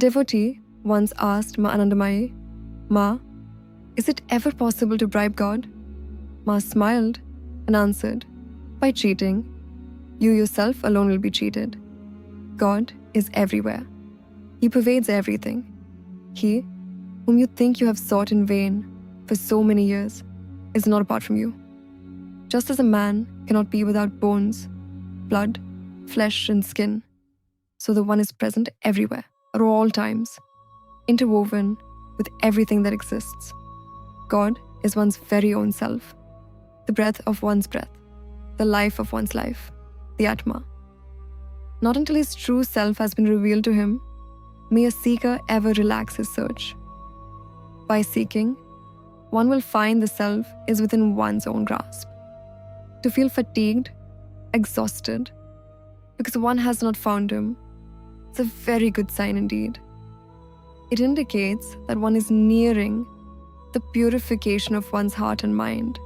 devotee once asked Ma Anandamayi, Ma, is it ever possible to bribe God? Ma smiled and answered, by cheating. You yourself alone will be cheated. God is everywhere. He pervades everything. He, whom you think you have sought in vain for so many years, is not apart from you. Just as a man cannot be without bones, blood, flesh, and skin, so the one is present everywhere, at all times, interwoven with everything that exists. God is one's very own self, the breath of one's breath, the life of one's life, the Atma. Not until his true self has been revealed to him may a seeker ever relax his search. By seeking, one will find the self is within one's own grasp. To feel fatigued, exhausted, because one has not found him, is a very good sign indeed. It indicates that one is nearing the purification of one's heart and mind,